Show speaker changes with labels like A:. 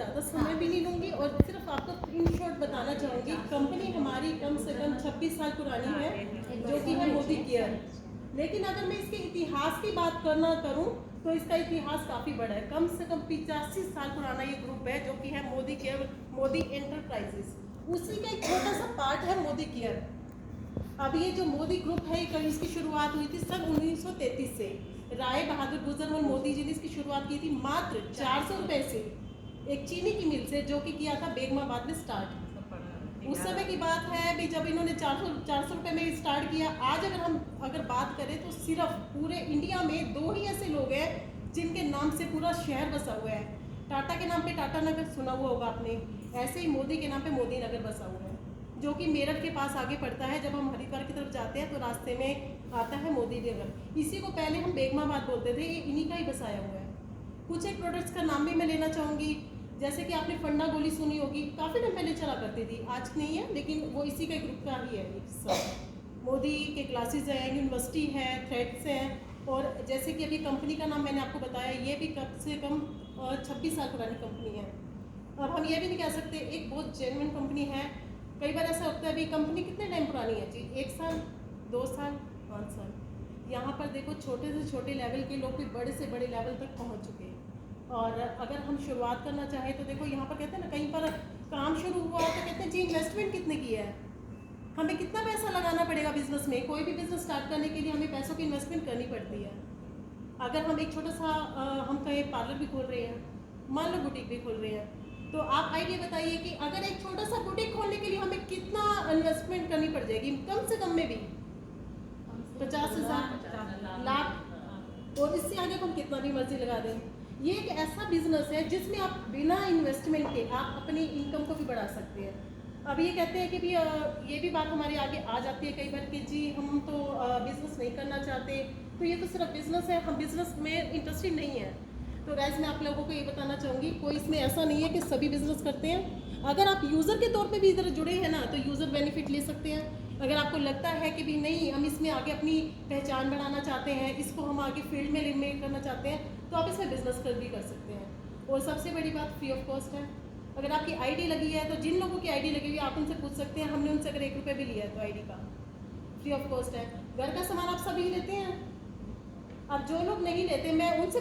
A: ज़्यादा समय भी नहीं लूँगी और सिर्फ आपको इन शॉर्ट बताना चाहूँगी। कंपनी हमारी कम से कम 26 साल पुरानी है, जो कि है मोदी केयर। लेकिन अगर मैं इसके इतिहास की बात करूँ तो इसका इतिहास काफ़ी बड़ा है। कम से कम 85 साल पुराना ये ग्रुप है, जो कि है मोदी केयर, मोदी एंटरप्राइजेस। उसी का एक छोटा सा पार्ट है मोदी केयर। अब ये जो मोदी ग्रुप है, इसकी शुरुआत हुई थी सन 1933 से। राय बहादुर गुजरमल मोदी जी ने इसकी शुरुआत की थी मात्र 400 रुपए से, एक चीनी की मिल से, जो कि किया था बेगमाबाद में स्टार्ट। उस समय की बात है भी जब इन्होंने 400 रुपए में स्टार्ट किया। आज अगर बात करें तो सिर्फ पूरे इंडिया में 2 ही ऐसे लोग हैं जिनके नाम से पूरा शहर बसा हुआ है। टाटा के नाम पे टाटा नगर सुना हुआ होगा आपने, ऐसे ही मोदी के नाम पे मोदी नगर बसा हुआ है, जो कि मेरठ के पास आगे पड़ता है। जब हम हरिद्वार की तरफ जाते हैं तो रास्ते में आता है मोदी नगर। इसी को पहले हम बेगमाबाद बोलते थे, ये इन्हीं का ही बसाया हुआ है। कुछ एक प्रोडक्ट्स का नाम भी मैं लेना चाहूँगी, जैसे कि आपने फंडा गोली सुनी होगी, काफ़ी टाइम पहले चला करती थी, आज नहीं है, लेकिन वो इसी के ग्रुप का ही है। मोदी के क्लासेस हैं, यूनिवर्सिटी है, थ्रेड्स हैं। और जैसे कि अभी कंपनी का नाम मैंने आपको बताया, ये भी कम से कम 26 साल पुरानी कंपनी है। अब हम ये भी नहीं कह सकते, एक बहुत जेन्युइन कंपनी है। कई बार ऐसा होता है अभी कंपनी कितने टाइम पुरानी है जी, 1 साल, 2 साल, 5 साल। यहाँ पर देखो छोटे से छोटे लेवल के लोग भी बड़े से बड़े लेवल तक पहुँच चुके हैं। और अगर हम शुरुआत करना चाहें तो देखो यहाँ पर कहते हैं ना, कहीं पर काम शुरू हुआ तो कहते हैं जी इन्वेस्टमेंट कितने की है, हमें कितना पैसा लगाना पड़ेगा बिजनेस में। कोई भी बिजनेस स्टार्ट करने के लिए हमें पैसों की इन्वेस्टमेंट करनी पड़ती है। अगर हम एक छोटा सा हम कहें पार्लर भी खोल रहे हैं, मान लो बुटीक भी खोल रहे हैं, तो आप आइडिया बताइए कि अगर एक छोटा सा बुटीक खोलने के लिए हमें कितना इन्वेस्टमेंट करनी पड़ जाएगी, कम से कम में भी 50,000 लाख, और इससे आगे हम कितना भी मर्जी लगा दें। ये एक ऐसा बिजनेस है जिसमें आप बिना इन्वेस्टमेंट के आप अपनी इनकम को भी बढ़ा सकते हैं। अब ये कहते हैं कि भी ये भी बात हमारे आगे आ जाती है कई बार कि जी हम तो बिजनेस नहीं करना चाहते, तो ये तो सिर्फ बिजनेस है, हम बिजनेस में इंटरेस्टेड नहीं है। तो गाइस मैं आप लोगों को ये बताना चाहूँगी, कोई इसमें ऐसा नहीं है कि सभी बिजनेस करते हैं। अगर आप यूज़र के तौर पे भी इधर जुड़े हैं ना, तो यूज़र बेनिफिट ले सकते हैं। अगर आपको लगता है कि भी नहीं हम इसमें आगे अपनी पहचान बढ़ाना चाहते हैं, इसको हम आगे फील्ड में लिमिट करना चाहते हैं, तो आप इसमें बिजनेस भी कर सकते हैं। और सबसे बड़ी बात फ्री ऑफ कॉस्ट है। अगर आपकी आईडी लगी है तो जिन लोगों की आईडी लगी हुई है आप उनसे पूछ सकते हैं, हमने उनसे अगर 1 रुपये भी लिया है तो आईडी का फ्री ऑफ कॉस्ट है। घर का सामान आप सभी लेते हैं, अब जो लोग नहीं लेते मैं उनसे